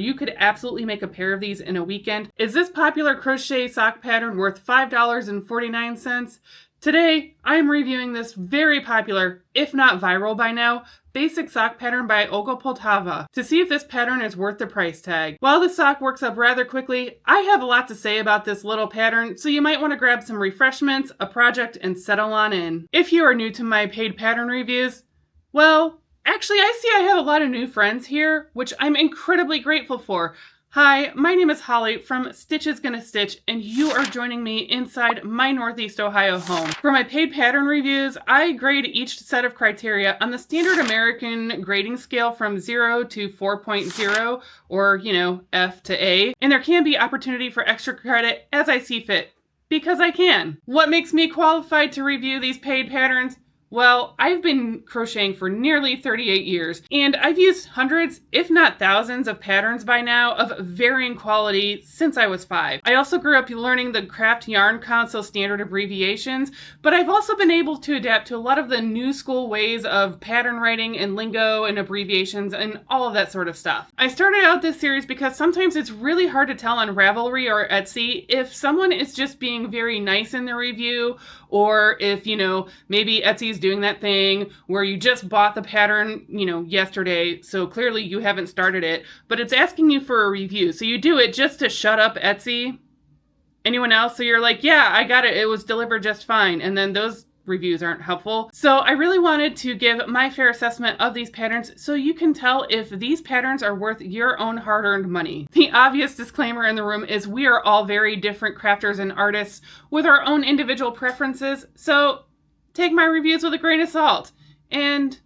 You could absolutely make a pair of these in a weekend. Is this popular crochet sock pattern worth $5.49? Today, I'm reviewing this very popular, if not viral by now, basic sock pattern by Olga Poltava to see if this pattern is worth the price tag. While the sock works up rather quickly, I have a lot to say about this little pattern, so you might want to grab some refreshments, a project, and settle on in. If you are new to my paid pattern reviews, well, actually, I see I have a lot of new friends here, which I'm incredibly grateful for. Hi, my name is Holly from Stitch is Gonna Stitch, and you are joining me inside my Northeast Ohio home. For my paid pattern reviews, I grade each set of criteria on the standard American grading scale from 0 to 4.0, or, F to A, and there can be opportunity for extra credit as I see fit, because I can. What makes me qualified to review these paid patterns? Well, I've been crocheting for nearly 38 years, and I've used hundreds, if not thousands, of patterns by now of varying quality since I was 5. I also grew up learning the Craft Yarn Council standard abbreviations, but I've also been able to adapt to a lot of the new school ways of pattern writing and lingo and abbreviations and all of that sort of stuff. I started out this series because sometimes it's really hard to tell on Ravelry or Etsy if someone is just being very nice in the review, or if, maybe Etsy's doing that thing where you just bought the pattern, yesterday, so clearly you haven't started it, but it's asking you for a review. So you do it just to shut up Etsy. Anyone else? So you're like, yeah, I got it. It was delivered just fine. And then those reviews aren't helpful. So I really wanted to give my fair assessment of these patterns so you can tell if these patterns are worth your own hard-earned money. The obvious disclaimer in the room is we are all very different crafters and artists with our own individual preferences, so take my reviews with a grain of salt. And,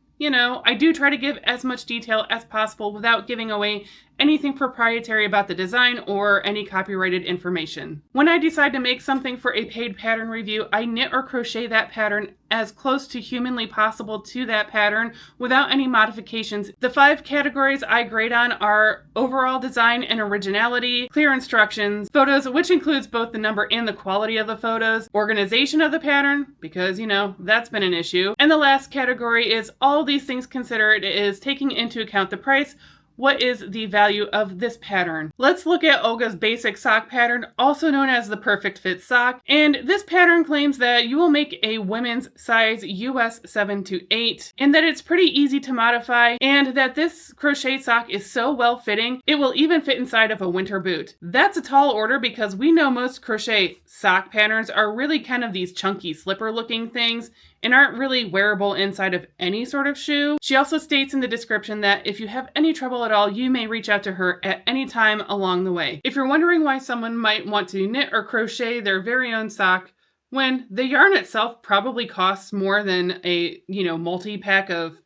I do try to give as much detail as possible without giving away anything proprietary about the design or any copyrighted information. When I decide to make something for a paid pattern review, I knit or crochet that pattern as close to humanly possible to that pattern without any modifications. The 5 categories I grade on are overall design and originality, clear instructions, photos, which includes both the number and the quality of the photos, organization of the pattern, because, that's been an issue, and the last category is all these things considered is taking into account the price. What is the value of this pattern? Let's look at Olga's basic sock pattern, also known as the perfect fit sock. And this pattern claims that you will make a women's size US 7 to 8, and that it's pretty easy to modify, and that this crochet sock is so well fitting, it will even fit inside of a winter boot. That's a tall order because we know most crochet sock patterns are really kind of these chunky slipper looking things and aren't really wearable inside of any sort of shoe. She also states in the description that if you have any trouble at all, you may reach out to her at any time along the way. If you're wondering why someone might want to knit or crochet their very own sock when the yarn itself probably costs more than a, multi-pack of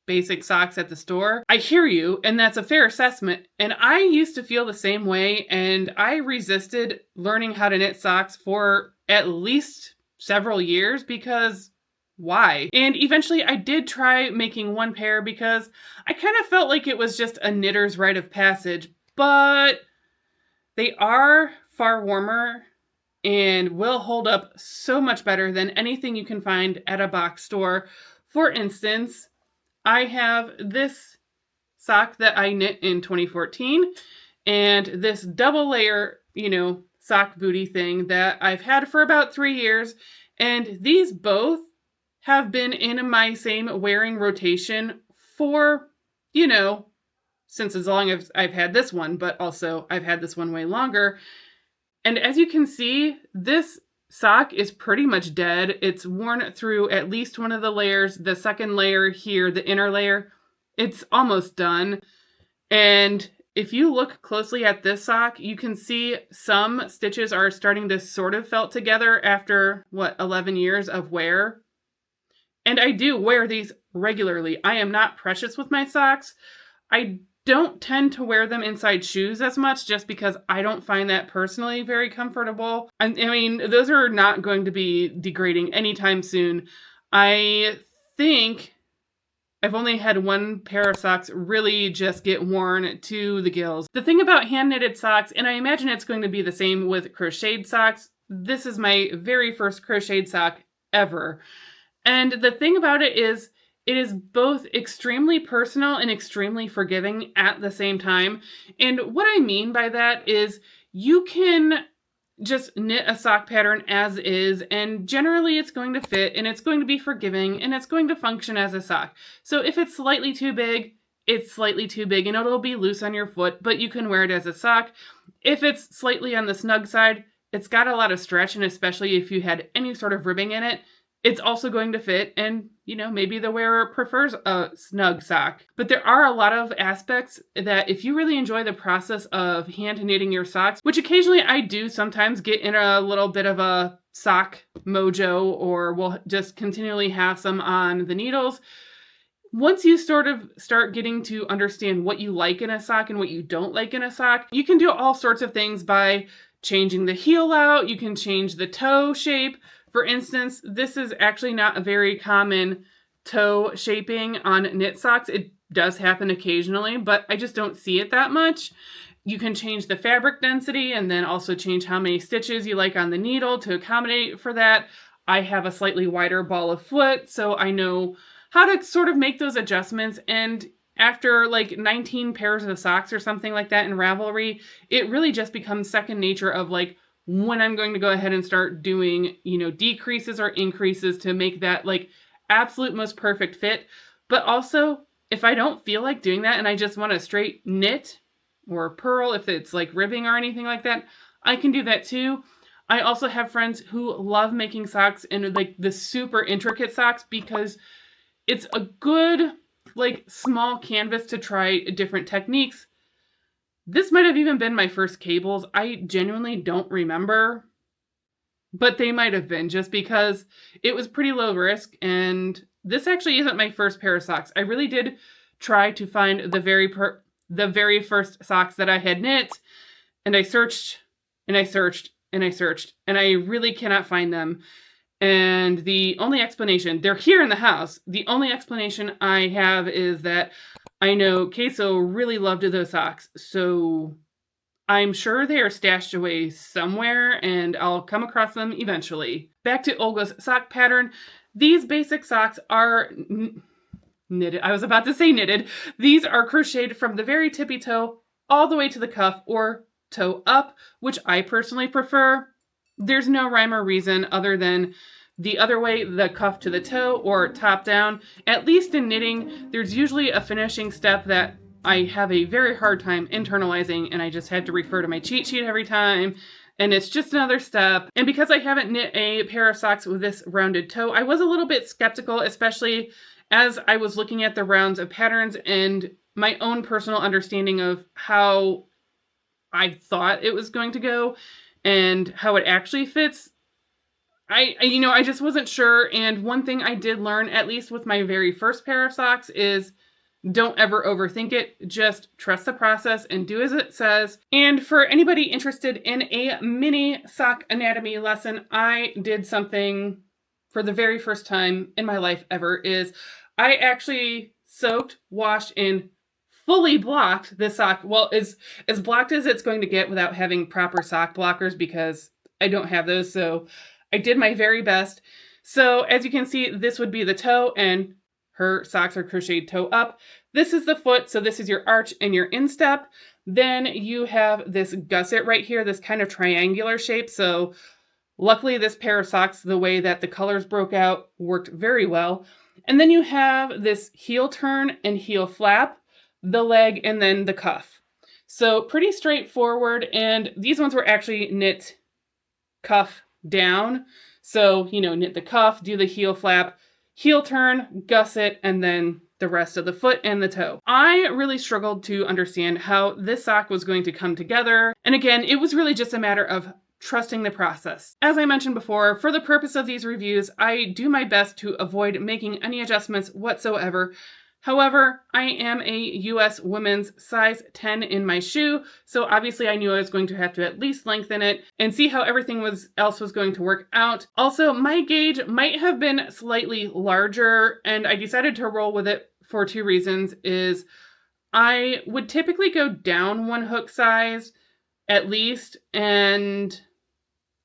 basic socks at the store, I hear you, and that's a fair assessment. And I used to feel the same way, and I resisted learning how to knit socks for at least several years because why? And eventually I did try making one pair because I kind of felt like it was just a knitter's rite of passage, but they are far warmer and will hold up so much better than anything you can find at a box store. For instance, I have this sock that I knit in 2014 and this double layer, sock booty thing that I've had for about 3 years. And these both have been in my same wearing rotation for, since as long as I've had this one, but also I've had this one way longer. And as you can see, this sock is pretty much dead. It's worn through at least one of the layers. The second layer here, the inner layer, it's almost done. And if you look closely at this sock, you can see some stitches are starting to sort of felt together after, 11 years of wear. And I do wear these regularly. I am not precious with my socks. I don't tend to wear them inside shoes as much just because I don't find that personally very comfortable. I mean, those are not going to be degrading anytime soon. I think I've only had one pair of socks really just get worn to the gills. The thing about hand knitted socks, and I imagine it's going to be the same with crocheted socks, this is my very first crocheted sock ever. And the thing about it is, It is both extremely personal and extremely forgiving at the same time. And what I mean by that is you can just knit a sock pattern as is, and generally it's going to fit, and it's going to be forgiving, and it's going to function as a sock. So if it's slightly too big, it's slightly too big, and it'll be loose on your foot, but you can wear it as a sock. If it's slightly on the snug side, it's got a lot of stretch, and especially if you had any sort of ribbing in it, it's also going to fit, and maybe the wearer prefers a snug sock. But there are a lot of aspects that if you really enjoy the process of hand knitting your socks, which occasionally I do sometimes get in a little bit of a sock mojo, or will just continually have some on the needles. Once you sort of start getting to understand what you like in a sock and what you don't like in a sock, you can do all sorts of things by changing the heel out. You can change the toe shape. For instance, this is actually not a very common toe shaping on knit socks. It does happen occasionally, but I just don't see it that much. You can change the fabric density and then also change how many stitches you like on the needle to accommodate for that. I have a slightly wider ball of foot, so I know how to sort of make those adjustments. And after like 19 pairs of socks or something like that in Ravelry, it really just becomes second nature of like when I'm going to go ahead and start doing, decreases or increases to make that like absolute most perfect fit. But also, if I don't feel like doing that and I just want to straight knit or purl, if it's like ribbing or anything like that, I can do that too. I also have friends who love making socks and like the super intricate socks because it's a good like small canvas to try different techniques. This might have even been my first cables. I genuinely don't remember, but they might have been just because it was pretty low risk. And this actually isn't my first pair of socks. I really did try to find the very first socks that I had knit, and I searched and I searched and I searched, and I really cannot find them. And the only explanation, they're here in the house. The only explanation I have is that I know Queso really loved those socks, so I'm sure they are stashed away somewhere, and I'll come across them eventually. Back to Olga's sock pattern. These basic socks are knitted. I was about to say knitted. These are crocheted from the very tippy toe all the way to the cuff or toe up, which I personally prefer. There's no rhyme or reason other than the other way, the cuff to the toe or top down. At least in knitting, there's usually a finishing step that I have a very hard time internalizing, and I just had to refer to my cheat sheet every time. And it's just another step. And because I haven't knit a pair of socks with this rounded toe, I was a little bit skeptical, especially as I was looking at the rounds of patterns and my own personal understanding of how I thought it was going to go and how it actually fits. I just wasn't sure. And one thing I did learn, at least with my very first pair of socks, is don't ever overthink it. Just trust the process and do as it says. And for anybody interested in a mini sock anatomy lesson, I did something for the very first time in my life ever. Is I actually soaked, washed, and fully blocked this sock. Well, as blocked as it's going to get without having proper sock blockers, because I don't have those. So I did my very best. So as you can see, this would be the toe, and her socks are crocheted toe up. This is the foot, so this is your arch and your instep. Then you have this gusset right here, this kind of triangular shape. So luckily this pair of socks, the way that the colors broke out, worked very well. And then you have this heel turn and heel flap, the leg, and then the cuff. So pretty straightforward, and these ones were actually knit cuff down. So, knit the cuff, do the heel flap, heel turn, gusset, and then the rest of the foot and the toe. I really struggled to understand how this sock was going to come together. And again, it was really just a matter of trusting the process. As I mentioned before, for the purpose of these reviews, I do my best to avoid making any adjustments whatsoever. However, I am a US women's size 10 in my shoe, so obviously I knew I was going to have to at least lengthen it and see how everything else was going to work out. Also, my gauge might have been slightly larger, and I decided to roll with it for two reasons. Is I would typically go down one hook size at least, and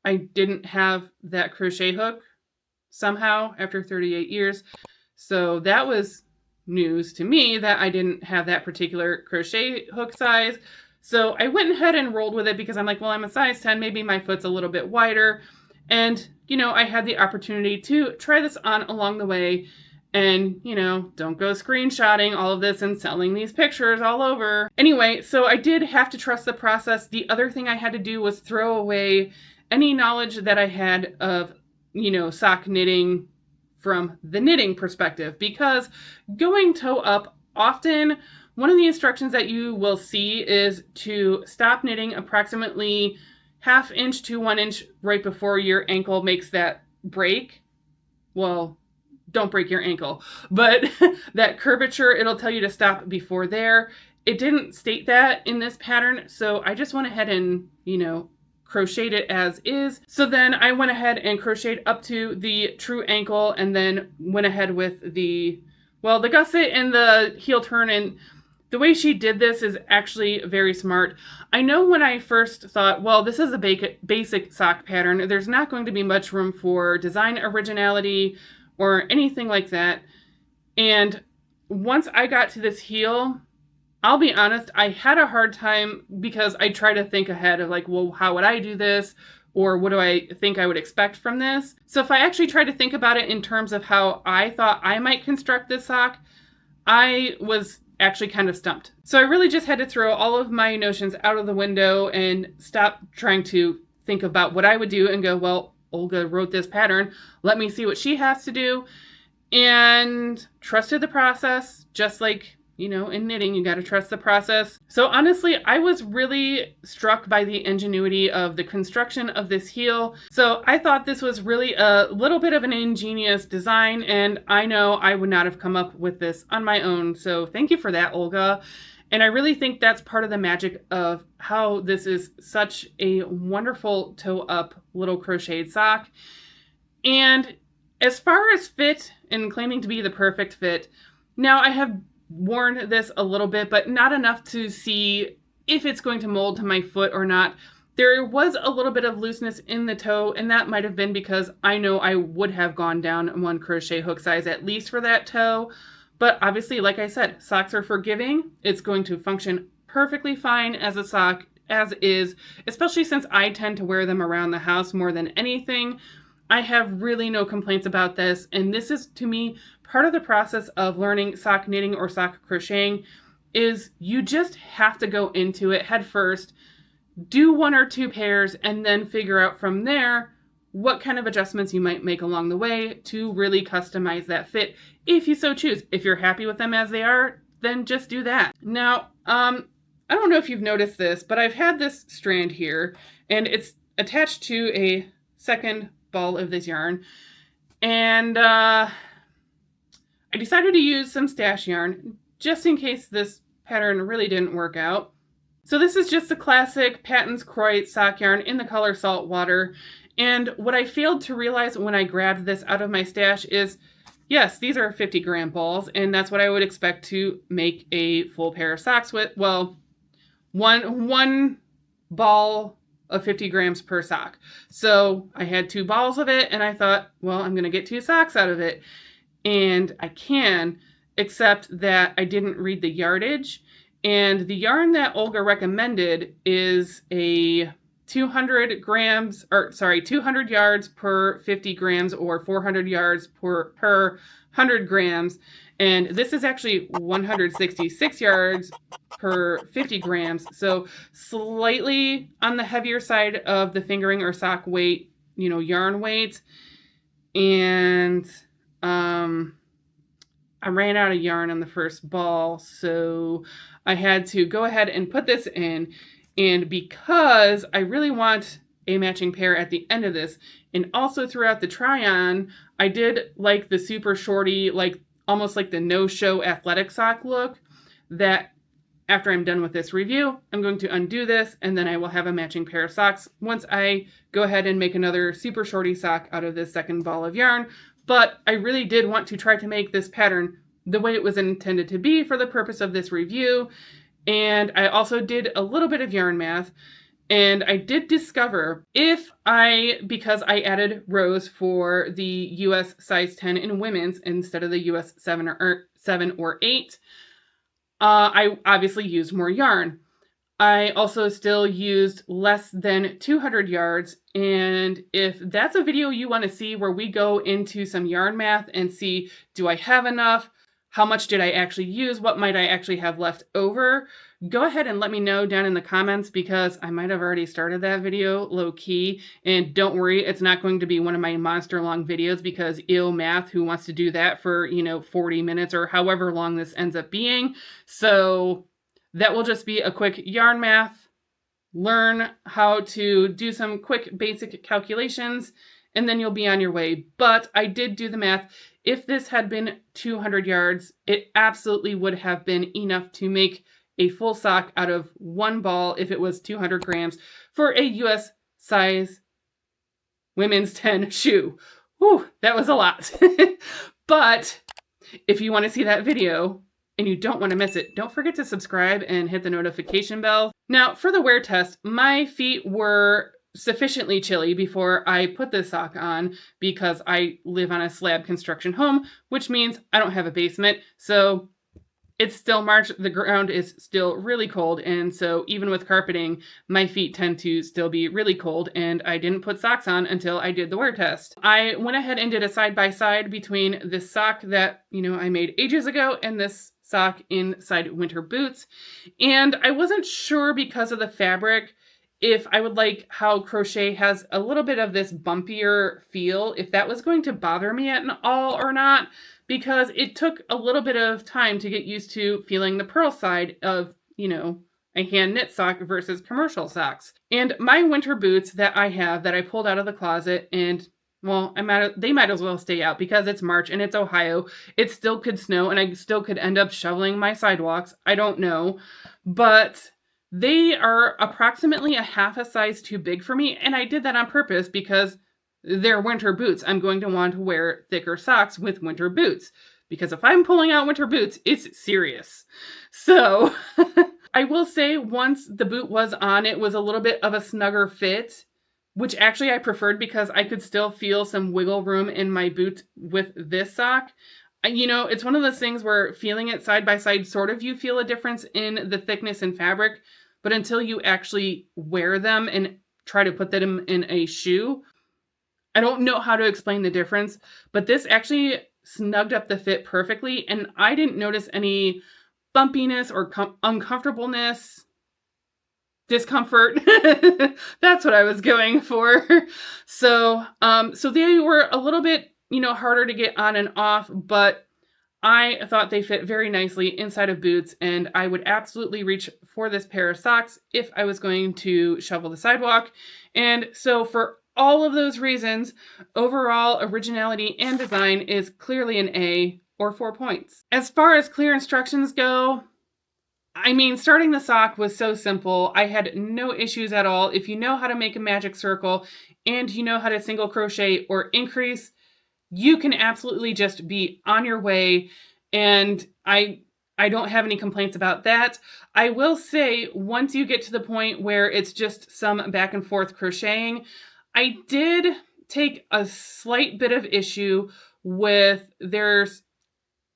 I didn't have that crochet hook somehow after 38 years. So that was news to me that I didn't have that particular crochet hook size. So I went ahead and rolled with it because I'm like, well, I'm a size 10, maybe my foot's a little bit wider. And, I had the opportunity to try this on along the way. And, don't go screenshotting all of this and selling these pictures all over. Anyway, so I did have to trust the process. The other thing I had to do was throw away any knowledge that I had of, sock knitting from the knitting perspective, because going toe up, often one of the instructions that you will see is to stop knitting approximately 1/2 inch to 1 inch right before your ankle makes that break. Well, don't break your ankle, but that curvature, it'll tell you to stop before there. It didn't state that in this pattern, so I just went ahead and, crocheted it as is. So then I went ahead and crocheted up to the true ankle and then went ahead with the gusset and the heel turn. And the way she did this is actually very smart. I know when I first thought, well, this is a basic sock pattern, there's not going to be much room for design originality or anything like that. And once I got to this heel, I'll be honest, I had a hard time because I try to think ahead of like, well, how would I do this? Or what do I think I would expect from this? So if I actually try to think about it in terms of how I thought I might construct this sock, I was actually kind of stumped. So I really just had to throw all of my notions out of the window and stop trying to think about what I would do and go, well, Olga wrote this pattern. Let me see what she has to do. And trusted the process, just like, in knitting, you got to trust the process. So honestly, I was really struck by the ingenuity of the construction of this heel. So I thought this was really a little bit of an ingenious design, and I know I would not have come up with this on my own. So thank you for that, Olga. And I really think that's part of the magic of how this is such a wonderful toe-up little crocheted sock. And as far as fit and claiming to be the perfect fit, now I have worn this a little bit, but not enough to see if it's going to mold to my foot or not. There was a little bit of looseness in the toe, and that might have been because I know I would have gone down 1 crochet hook size at least for that toe. But obviously, like I said, socks are forgiving. It's going to function perfectly fine as a sock as is, especially since I tend to wear them around the house more than anything. I have really no complaints about this, and this is, to me, part of the process of learning sock knitting or sock crocheting is you just have to go into it head first, do 1 or 2 pairs, and then figure out from there what kind of adjustments you might make along the way to really customize that fit if you so choose. If you're happy with them as they are, then just do that. Now, I don't know if you've noticed this, but I've had this strand here, and it's attached to a second ball of this yarn, and I decided to use some stash yarn just in case this pattern really didn't work out. So this is just the classic Patton's Croy sock yarn in the color Salt Water, and what I failed to realize when I grabbed this out of my stash is, yes, these are 50-gram balls, and that's what I would expect to make a full pair of socks with. Well, one ball of 50 grams per sock. So I had 2 balls of it, and I thought, well, I'm going to get 2 socks out of it. And I can, except that I didn't read the yardage. And the yarn that Olga recommended is a 200 yards per 50 grams or 400 yards per 100 grams. And this is actually 166 yards per 50 grams. So slightly on the heavier side of the fingering or sock weight, yarn weight. And I ran out of yarn on the first ball, so I had to go ahead and put this in. And because I really want a matching pair at the end of this, and also throughout the try-on, I did like the super shorty, like almost like the no-show athletic sock look, that after I'm done with this review, I'm going to undo this, and then I will have a matching pair of socks once I go ahead and make another super shorty sock out of this second ball of yarn. But I really did want to try to make this pattern the way it was intended to be for the purpose of this review. And I also did a little bit of yarn math. And I did discover because I added rows for the US size 10 in women's instead of the US 7 or 8, I obviously used more yarn. I also still used less than 200 yards. And if that's a video you want to see where we go into some yarn math and see, do I have enough? How much did I actually use? What might I actually have left over? Go ahead and let me know down in the comments, because I might have already started that video low key. And don't worry, it's not going to be one of my monster long videos, because ew math, who wants to do that for, 40 minutes or however long this ends up being. So that will just be a quick yarn math, learn how to do some quick basic calculations, and then you'll be on your way. But I did do the math. If this had been 200 yards, it absolutely would have been enough to make a full sock out of one ball if it was 200 grams for a US size women's 10 shoe. Whew, that was a lot. But if you want to see that video, and you don't want to miss it, don't forget to subscribe and hit the notification bell. Now, for the wear test, my feet were sufficiently chilly before I put this sock on, because I live on a slab construction home, which means I don't have a basement. So it's still March, the ground is still really cold, and so even with carpeting, my feet tend to still be really cold, and I didn't put socks on until I did the wear test. I went ahead and did a side-by-side between this sock that, I made ages ago and this sock inside winter boots, and I wasn't sure, because of the fabric, if I would like how crochet has a little bit of this bumpier feel, if that was going to bother me at all or not, because it took a little bit of time to get used to feeling the purl side of, a hand knit sock versus commercial socks. And my winter boots that I have, that I pulled out of the closet, and well, they might as well stay out, because it's March and it's Ohio. It still could snow, and I still could end up shoveling my sidewalks. I don't know. But they are approximately a half a size too big for me, and I did that on purpose, because they're winter boots. I'm going to want to wear thicker socks with winter boots, because if I'm pulling out winter boots, it's serious. So I will say, once the boot was on, it was a little bit of a snugger fit, which actually I preferred, because I could still feel some wiggle room in my boot with this sock. It's one of those things where feeling it side by side, sort of you feel a difference in the thickness and fabric, but until you actually wear them and try to put them in a shoe, I don't know how to explain the difference. But this actually snugged up the fit perfectly, and I didn't notice any bumpiness or uncomfortableness, discomfort. That's what I was going for. So they were a little bit, harder to get on and off, but I thought they fit very nicely inside of boots, and I would absolutely reach for this pair of socks if I was going to shovel the sidewalk. And so for all of those reasons, overall originality and design is clearly an A, or 4 points. As far as clear instructions go, starting the sock was so simple. I had no issues at all. If you know how to make a magic circle and you know how to single crochet or increase, you can absolutely just be on your way. And I don't have any complaints about that. I will say, once you get to the point where it's just some back and forth crocheting, I did take a slight bit of issue with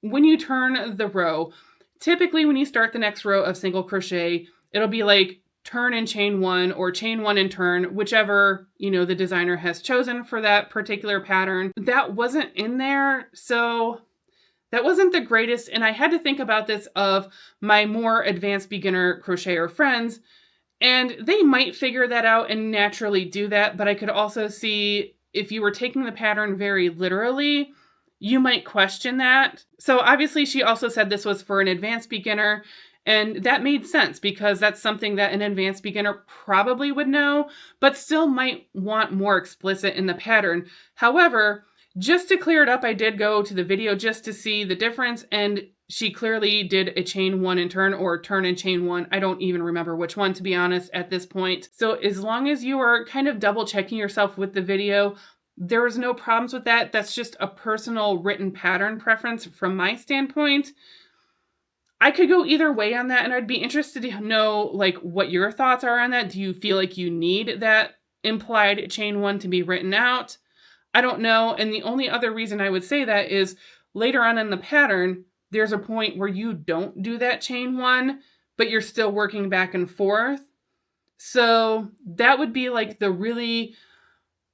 when you turn the row, typically when you start the next row of single crochet, it'll be like turn and chain one, or chain one and turn, whichever, the designer has chosen for that particular pattern. That wasn't in there, so that wasn't the greatest. And I had to think about this of my more advanced beginner crocheter friends, and they might figure that out and naturally do that. But I could also see, if you were taking the pattern very literally, you might question that. So obviously she also said this was for an advanced beginner, and that made sense, because that's something that an advanced beginner probably would know, but still might want more explicit in the pattern. However, just to clear it up, I did go to the video just to see the difference, and she clearly did a chain one and turn, or turn and chain one. I don't even remember which one, to be honest, at this point. So as long as you are kind of double checking yourself with the video, there was no problems with that. That's just a personal written pattern preference from my standpoint. I could go either way on that, and I'd be interested to know like what your thoughts are on that. Do you feel like you need that implied chain one to be written out? I don't know. And the only other reason I would say that is later on in the pattern, there's a point where you don't do that chain one, but you're still working back and forth. So that would be like the really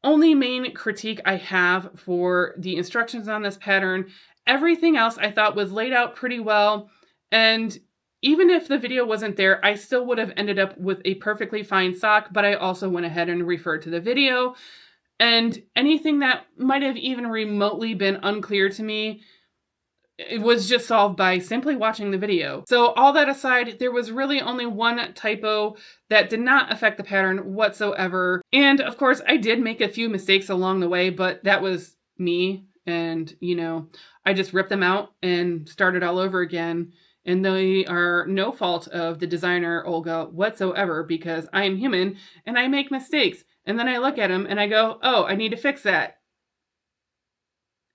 only main critique I have for the instructions on this pattern. Everything else I thought was laid out pretty well. And even if the video wasn't there, I still would have ended up with a perfectly fine sock, but I also went ahead and referred to the video. And anything that might have even remotely been unclear to me, it was just solved by simply watching the video. So all that aside, there was really only one typo that did not affect the pattern whatsoever. And of course, I did make a few mistakes along the way, but that was me. And, you know, I just ripped them out and started all over again. And they are no fault of the designer, Olga, whatsoever, because I am human and I make mistakes. And then I look at them and I go, oh, I need to fix that.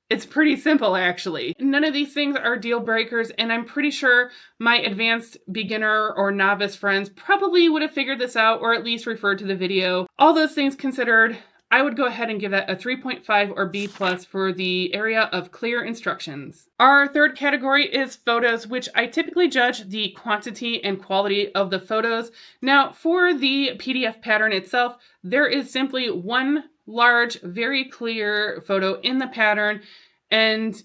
It's pretty simple, actually. None of these things are deal breakers, and I'm pretty sure my advanced beginner or novice friends probably would have figured this out or at least referred to the video. All those things considered, I would go ahead and give that a 3.5 or B+ for the area of clear instructions. Our third category is photos, which I typically judge the quantity and quality of the photos. Now, for the PDF pattern itself, there is simply one large, very clear photo in the pattern. And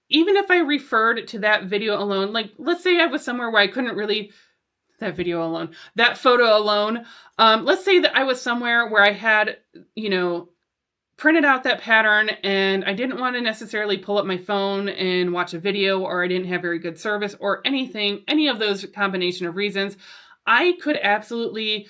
even if I referred to that video alone, like let's say I was somewhere where I couldn't really, that photo alone, let's say that I was somewhere where I had, you know, printed out that pattern and I didn't want to necessarily pull up my phone and watch a video, or I didn't have very good service or anything, any of those combination of reasons, I could absolutely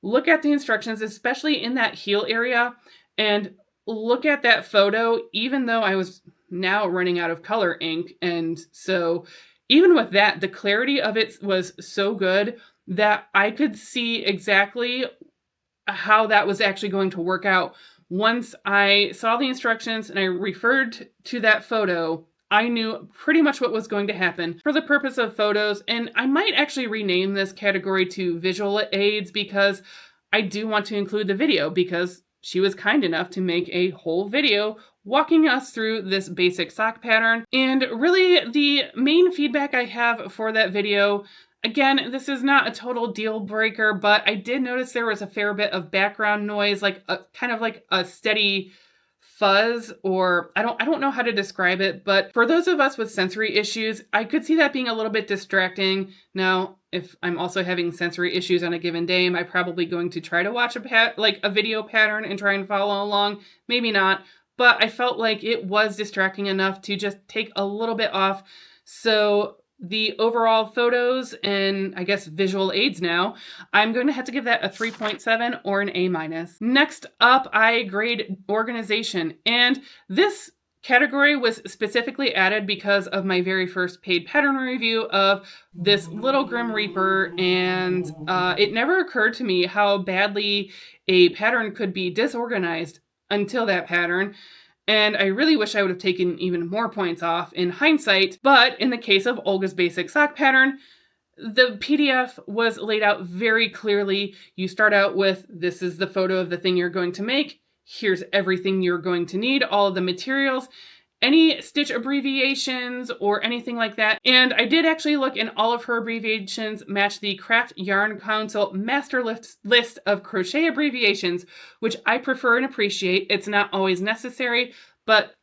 look at the instructions, especially in that heel area, and look at that photo, even though I was now running out of color ink. And so even with that, the clarity of it was so good that I could see exactly how that was actually going to work out. Once I saw the instructions and I referred to that photo, I knew pretty much what was going to happen for the purpose of photos. And I might actually rename this category to visual aids, because I do want to include the video, because she was kind enough to make a whole video walking us through this basic sock pattern. And really the main feedback I have for that video, again, this is not a total deal breaker, but I did notice there was a fair bit of background noise, like a kind of like a steady fuzz, or I don't know how to describe it, but for those of us with sensory issues, I could see that being a little bit distracting. Now, if I'm also having sensory issues on a given day, am I probably going to try to watch a video pattern and try and follow along? Maybe not, but I felt like it was distracting enough to just take a little bit off. So the overall photos and I guess visual aids now, I'm going to have to give that a 3.7 or an A-. Next up, I grade organization. And this category was specifically added because of my very first paid pattern review of this little Grim Reaper. And it never occurred to me how badly a pattern could be disorganized until that pattern. And I really wish I would have taken even more points off in hindsight, but in the case of Olga's basic sock pattern, the PDF was laid out very clearly. You start out with, this is the photo of the thing you're going to make. Here's everything you're going to need, all of the materials, any stitch abbreviations or anything like that. And I did actually look, and all of her abbreviations match the Craft Yarn Council master list of crochet abbreviations, which I prefer and appreciate. It's not always necessary, but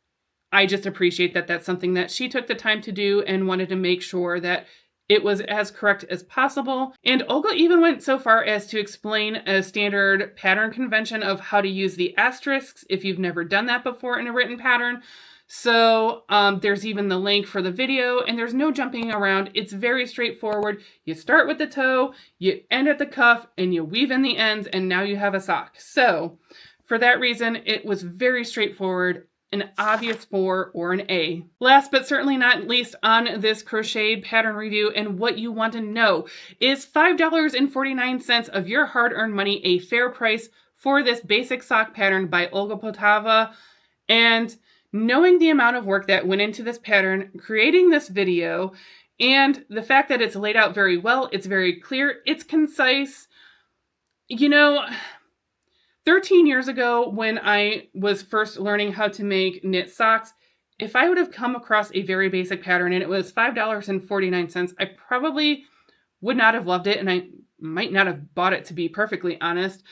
I just appreciate that that's something that she took the time to do and wanted to make sure that it was as correct as possible. And Olga even went so far as to explain a standard pattern convention of how to use the asterisks if you've never done that before in a written pattern. So there's even the link for the video, and there's no jumping around. It's very straightforward. You start with the toe, you end at the cuff, and you weave in the ends, and now you have a sock. So for that reason, it was very straightforward, an obvious 4 or an A. Last but certainly not least on this crocheted pattern review, and what you want to know, is $5.49 of your hard-earned money a fair price for this basic sock pattern by Olga Poltava? And knowing the amount of work that went into this pattern, creating this video, And the fact that it's laid out very well, it's very clear, it's concise. You know, 13 years ago when I was first learning how to make knit socks, if I would have come across a very basic pattern and it was $5.49, I probably would not have loved it, and I might not have bought it, to be perfectly honest.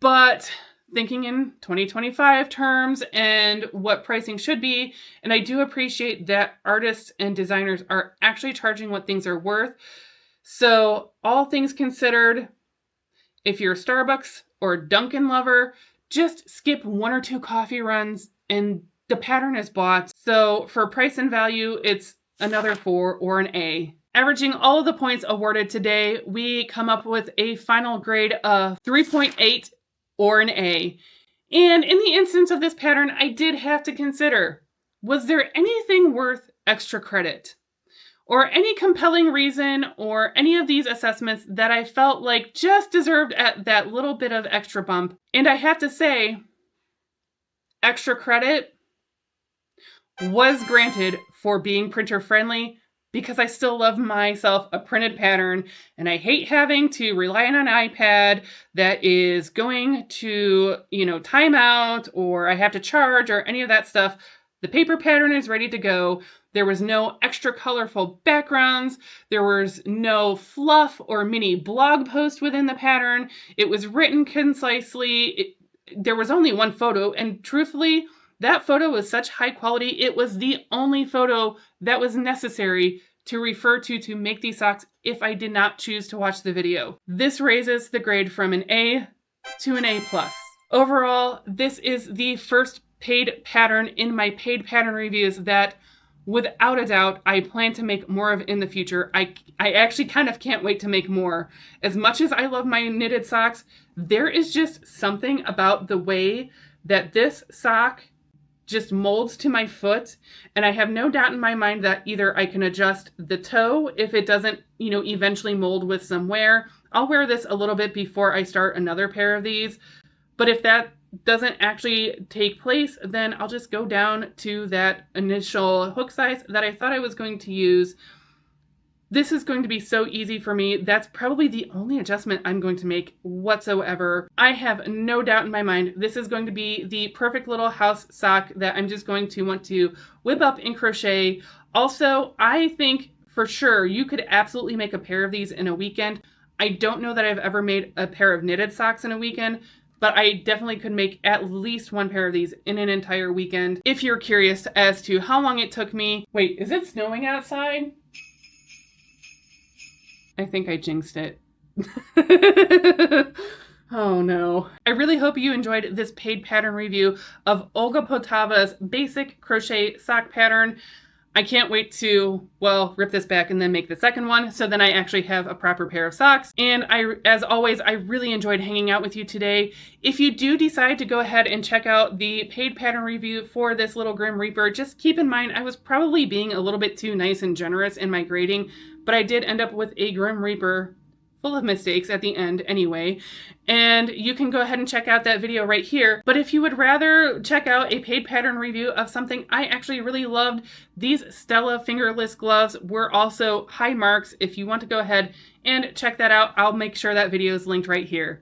But thinking in 2025 terms and what pricing should be, and I do appreciate that artists and designers are actually charging what things are worth. So all things considered, if you're a Starbucks or Dunkin' lover, just skip 1 or 2 coffee runs and the pattern is bought. So for price and value, it's another 4 or an A. Averaging all of the points awarded today, we come up with a final grade of 3.8 or an A. And in the instance of this pattern, I did have to consider, was there anything worth extra credit? Or any compelling reason or any of these assessments that I felt like just deserved at that little bit of extra bump? And I have to say, extra credit was granted for being printer friendly, because I still love myself a printed pattern, and I hate having to rely on an iPad that is going to, time out, or I have to charge, or any of that stuff. The paper pattern is ready to go. There was no extra colorful backgrounds. There was no fluff or mini blog post within the pattern. It was written concisely. There was only one photo, and truthfully, that photo was such high quality, it was the only photo that was necessary to refer to make these socks if I did not choose to watch the video. This raises the grade from an A to an A+. Overall, this is the first paid pattern in my paid pattern reviews that, without a doubt, I plan to make more of in the future. I actually kind of can't wait to make more. As much as I love my knitted socks, there is just something about the way that this sock just molds to my foot, and I have no doubt in my mind that either I can adjust the toe if it doesn't, eventually mold with some wear. I'll wear this a little bit before I start another pair of these, but if that doesn't actually take place, then I'll just go down to that initial hook size that I thought I was going to use. This is going to be so easy for me. That's probably the only adjustment I'm going to make whatsoever. I have no doubt in my mind this is going to be the perfect little house sock that I'm just going to want to whip up in crochet. Also, I think for sure you could absolutely make a pair of these in a weekend. I don't know that I've ever made a pair of knitted socks in a weekend, but I definitely could make at least one pair of these in an entire weekend. If you're curious as to how long it took me. Wait, is it snowing outside? I think I jinxed it. Oh no. I really hope you enjoyed this paid pattern review of Olga Poltava's basic crochet sock pattern. I can't wait to, rip this back and then make the second one, so then I actually have a proper pair of socks. And as always, I really enjoyed hanging out with you today. If you do decide to go ahead and check out the paid pattern review for this little Grim Reaper, just keep in mind I was probably being a little bit too nice and generous in my grading, but I did end up with a Grim Reaper full of mistakes at the end anyway, and you can go ahead and check out that video right here. But if you would rather check out a paid pattern review of something I actually really loved, these Stella fingerless gloves were also high marks. If you want to go ahead and check that out, I'll make sure that video is linked right here.